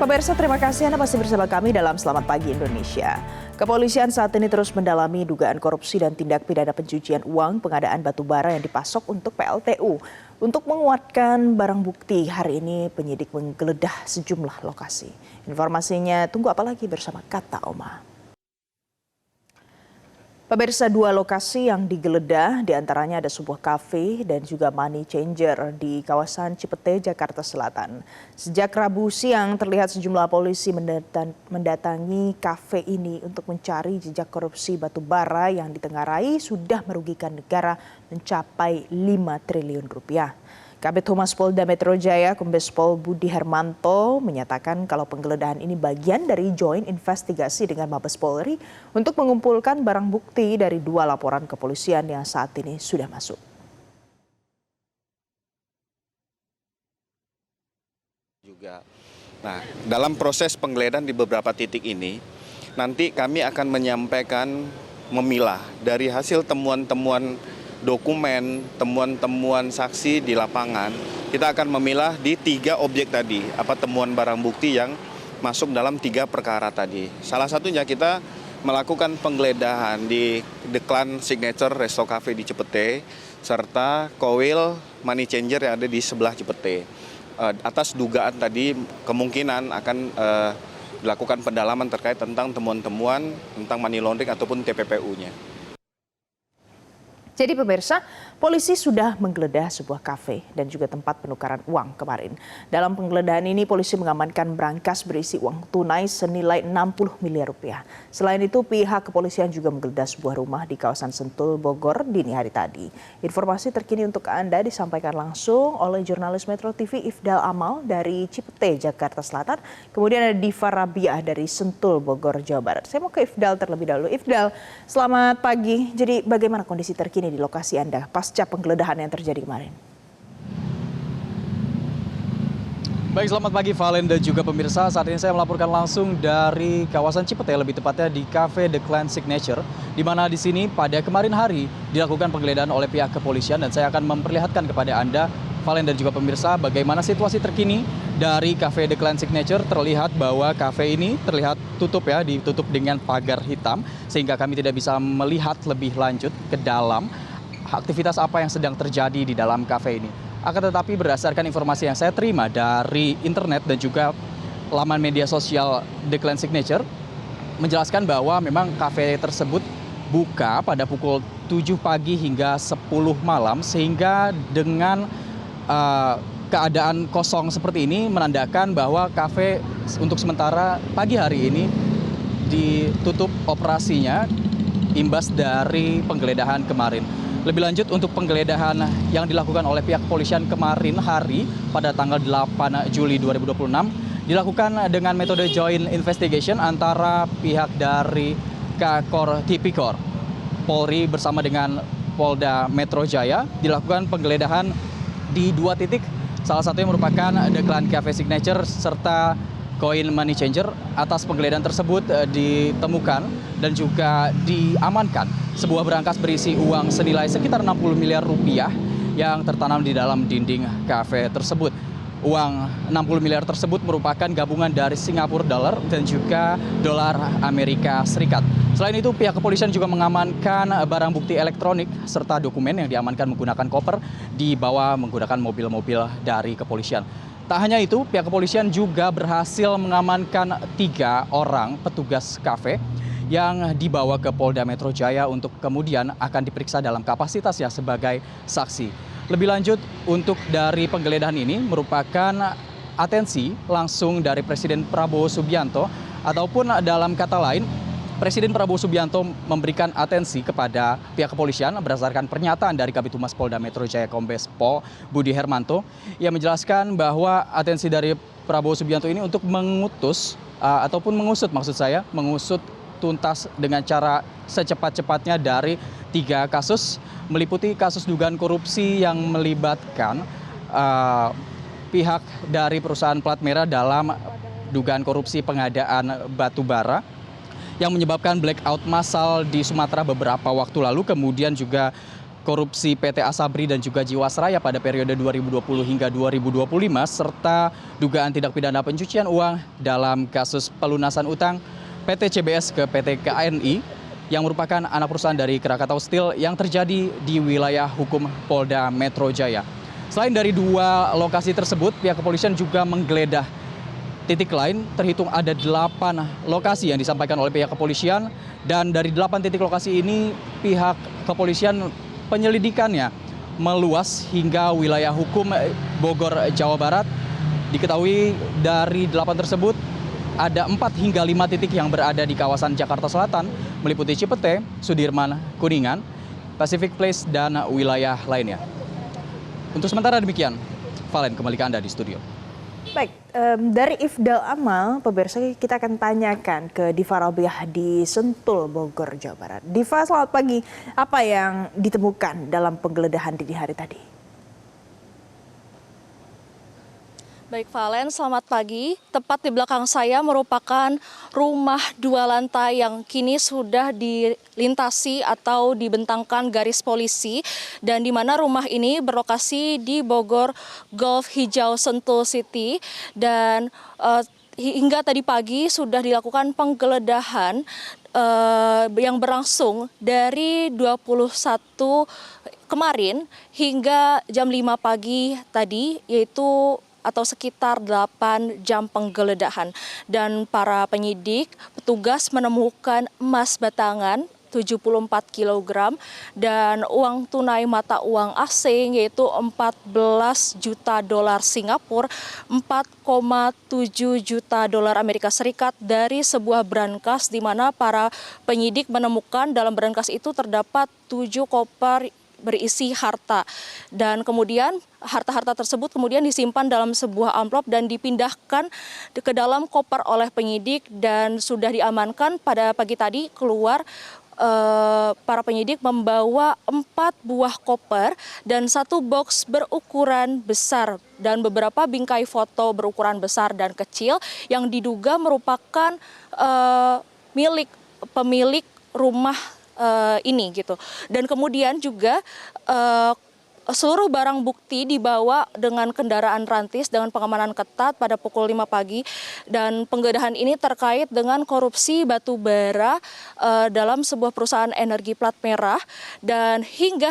Pemirsa, terima kasih Anda masih bersama kami dalam Selamat Pagi Indonesia. Kepolisian saat ini terus mendalami dugaan korupsi dan tindak pidana pencucian uang pengadaan batu bara yang dipasok untuk PLTU. Untuk menguatkan barang bukti, hari ini penyidik menggeledah sejumlah lokasi. Informasinya tunggu apa lagi bersama Kata Oma. Pemirsa, dua lokasi yang digeledah diantaranya ada sebuah kafe dan juga money changer di kawasan Cipete, Jakarta Selatan. Sejak Rabu siang terlihat sejumlah polisi mendatangi kafe ini untuk mencari jejak korupsi batu bara yang ditengarai sudah merugikan negara mencapai 5 triliun rupiah. Kabid Humas Polda Metro Jaya, Kombes Pol Budi Hermanto menyatakan kalau penggeledahan ini bagian dari joint investigasi dengan Mabes Polri untuk mengumpulkan barang bukti dari dua laporan kepolisian yang saat ini sudah masuk. Nah, dalam proses penggeledahan di beberapa titik ini, nanti kami akan menyampaikan memilah dari hasil temuan-temuan dokumen, temuan-temuan saksi di lapangan, kita akan memilah di 3 objek tadi, temuan barang bukti yang masuk dalam 3 perkara tadi. Salah satunya kita melakukan penggeledahan di The Clan Signature Resto Cafe di Cipete, serta Koil Money Changer yang ada di sebelah Cipete. Atas dugaan tadi kemungkinan akan dilakukan pendalaman terkait tentang temuan-temuan tentang money laundering ataupun TPPU-nya. Jadi pemirsa, polisi sudah menggeledah sebuah kafe dan juga tempat penukaran uang kemarin. Dalam penggeledahan ini polisi mengamankan berangkas berisi uang tunai senilai 60 miliar rupiah. Selain itu pihak kepolisian juga menggeledah sebuah rumah di kawasan Sentul, Bogor dini hari tadi. Informasi terkini untuk Anda disampaikan langsung oleh jurnalis Metro TV Ifdal Amal dari Cipete, Jakarta Selatan. Kemudian ada Diva Rabiah dari Sentul, Bogor, Jawa Barat. Saya mau ke Ifdal terlebih dahulu. Ifdal, selamat pagi. Jadi bagaimana kondisi terkini di lokasi Anda pasca penggeledahan yang terjadi kemarin? Baik, selamat pagi Valen dan juga pemirsa. Saat ini saya melaporkan langsung dari kawasan Cipete, lebih tepatnya di Cafe The Clan Signature, di mana di sini pada kemarin hari dilakukan penggeledahan oleh pihak kepolisian dan saya akan memperlihatkan kepada Anda, Valen dan juga pemirsa, bagaimana situasi terkini dari Cafe The Clan Signature. Terlihat bahwa kafe ini terlihat tutup ya, ditutup dengan pagar hitam sehingga kami tidak bisa melihat lebih lanjut ke dalam aktivitas apa yang sedang terjadi di dalam kafe ini. Akan tetapi berdasarkan informasi yang saya terima dari internet dan juga laman media sosial The Clan Signature menjelaskan bahwa memang kafe tersebut buka pada pukul 7 pagi hingga 10 malam sehingga dengan keadaan kosong seperti ini menandakan bahwa kafe untuk sementara pagi hari ini ditutup operasinya imbas dari penggeledahan kemarin. Lebih lanjut untuk penggeledahan yang dilakukan oleh pihak kepolisian kemarin hari pada tanggal 8 Juli 2026 dilakukan dengan metode joint investigation antara pihak dari Kakor Tipikor Polri bersama dengan Polda Metro Jaya. Dilakukan penggeledahan di 2 titik, salah satunya merupakan The Clan Cafe Signature serta Koin Money Changer. Atas penggeledahan tersebut ditemukan dan juga diamankan sebuah berangkas berisi uang senilai sekitar 60 miliar rupiah yang tertanam di dalam dinding kafe tersebut. Uang 60 miliar tersebut merupakan gabungan dari Singapura dollar dan juga dolar Amerika Serikat. Selain itu pihak kepolisian juga mengamankan barang bukti elektronik serta dokumen yang diamankan menggunakan koper dibawa menggunakan mobil-mobil dari kepolisian. Tak hanya itu, pihak kepolisian juga berhasil mengamankan 3 orang petugas kafe yang dibawa ke Polda Metro Jaya untuk kemudian akan diperiksa dalam kapasitasnya sebagai saksi. Lebih lanjut, untuk dari penggeledahan ini merupakan atensi langsung dari Presiden Prabowo Subianto, ataupun dalam kata lain, Presiden Prabowo Subianto memberikan atensi kepada pihak kepolisian berdasarkan pernyataan dari Kabid Humas Polda Metro Jaya Kombes Pol Budi Hermanto. Ia menjelaskan bahwa atensi dari Prabowo Subianto ini untuk mengutus ataupun mengusut tuntas dengan cara secepat-cepatnya dari 3 kasus, meliputi kasus dugaan korupsi yang melibatkan pihak dari perusahaan plat merah dalam dugaan korupsi pengadaan batu bara yang menyebabkan blackout massal di Sumatera beberapa waktu lalu, kemudian juga korupsi PT Asabri dan juga Jiwasraya pada periode 2020 hingga 2025 serta dugaan tindak pidana pencucian uang dalam kasus pelunasan utang PT CBS ke PT KNI yang merupakan anak perusahaan dari Krakatau Steel yang terjadi di wilayah hukum Polda Metro Jaya. Selain dari dua lokasi tersebut, pihak kepolisian juga menggeledah titik lain, terhitung ada 8 lokasi yang disampaikan oleh pihak kepolisian, dan dari 8 titik lokasi ini pihak kepolisian penyelidikannya meluas hingga wilayah hukum Bogor, Jawa Barat. Diketahui dari 8 tersebut ada 4 hingga 5 titik yang berada di kawasan Jakarta Selatan, meliputi Cipete, Sudirman, Kuningan, Pacific Place, dan wilayah lainnya. Untuk sementara demikian, Valen, kembali ke Anda di studio. Baik, dari Ifdal Amal, pemirsa kita akan tanyakan ke Diva Robiah di Sentul, Bogor, Jawa Barat. Diva, selamat pagi. Apa yang ditemukan dalam penggeledahan dini hari tadi? Baik Valen, selamat pagi. Tepat di belakang saya merupakan rumah 2 lantai yang kini sudah dilintasi atau dibentangkan garis polisi, dan di mana rumah ini berlokasi di Bogor Golf Hijau Sentul City, dan hingga tadi pagi sudah dilakukan penggeledahan yang berlangsung dari 21 kemarin hingga jam 5 pagi tadi, yaitu atau sekitar 8 jam penggeledahan. Dan para penyidik, petugas menemukan emas batangan 74 kg dan uang tunai mata uang asing yaitu 14 juta dolar Singapura, 4,7 juta dolar Amerika Serikat dari sebuah brankas, di mana para penyidik menemukan dalam brankas itu terdapat 7 koper berisi harta, dan kemudian harta-harta tersebut kemudian disimpan dalam sebuah amplop dan dipindahkan ke dalam koper oleh penyidik, dan sudah diamankan pada pagi tadi. Keluar para penyidik membawa 4 buah koper dan 1 box berukuran besar dan beberapa bingkai foto berukuran besar dan kecil yang diduga merupakan milik pemilik rumah ini gitu. Dan kemudian juga seluruh barang bukti dibawa dengan kendaraan rantis dengan pengamanan ketat pada pukul 5 pagi, dan penggeledahan ini terkait dengan korupsi batu bara dalam sebuah perusahaan energi plat merah, dan hingga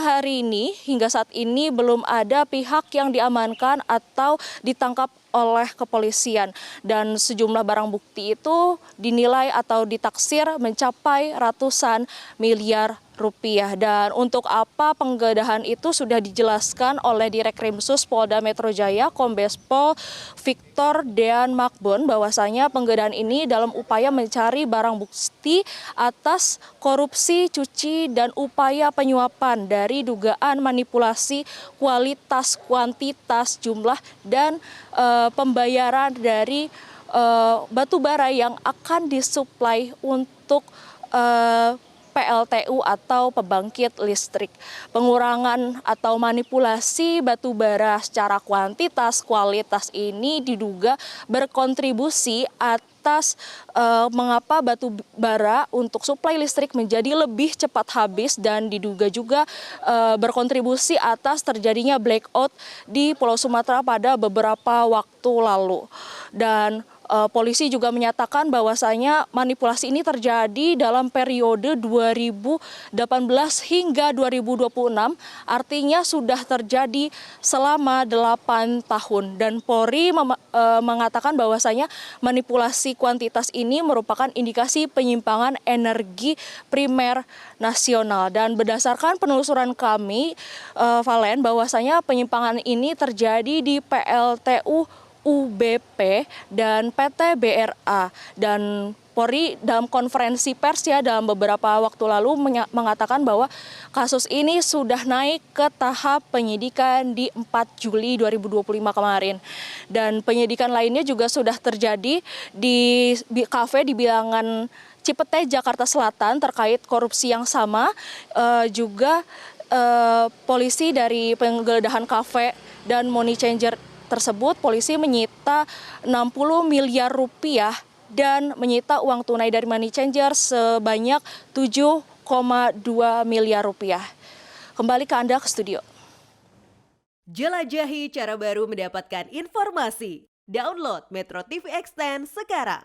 saat ini belum ada pihak yang diamankan atau ditangkap oleh kepolisian, dan sejumlah barang bukti itu dinilai atau ditaksir mencapai ratusan miliar rupiah. Dan untuk apa penggeledahan itu sudah dijelaskan oleh Direkrimsus Polda Metro Jaya Kombes Pol Victor Dean Makbon bahwasanya penggeledahan ini dalam upaya mencari barang bukti atas korupsi, cuci, dan upaya penyuapan dari dugaan manipulasi kualitas, kuantitas, jumlah, dan pembayaran dari batu bara yang akan disuplai untuk PLTU atau pembangkit listrik. Pengurangan atau manipulasi batu bara secara kuantitas, kualitas ini diduga berkontribusi atas mengapa batu bara untuk suplai listrik menjadi lebih cepat habis, dan diduga juga berkontribusi atas terjadinya blackout di Pulau Sumatera pada beberapa waktu lalu. Dan polisi juga menyatakan bahwasanya manipulasi ini terjadi dalam periode 2018 hingga 2026, artinya sudah terjadi selama 8 tahun. Dan Polri mengatakan bahwasanya manipulasi kuantitas ini merupakan indikasi penyimpangan energi primer nasional. Dan berdasarkan penelusuran kami, Valen, bahwasanya penyimpangan ini terjadi di PLTU UBP dan PT BRA. Dan Polri dalam konferensi pers dalam beberapa waktu lalu mengatakan bahwa kasus ini sudah naik ke tahap penyidikan di 4 Juli 2025 kemarin. Dan penyidikan lainnya juga sudah terjadi di kafe di Bilangan Cipete, Jakarta Selatan terkait korupsi yang sama. Juga polisi dari penggeledahan kafe dan money changer tersebut, polisi menyita 60 miliar rupiah dan menyita uang tunai dari money changer sebanyak 7,2 miliar rupiah. Kembali ke Anda ke studio. Jelajahi cara baru mendapatkan informasi. Download Metro TV Extend sekarang.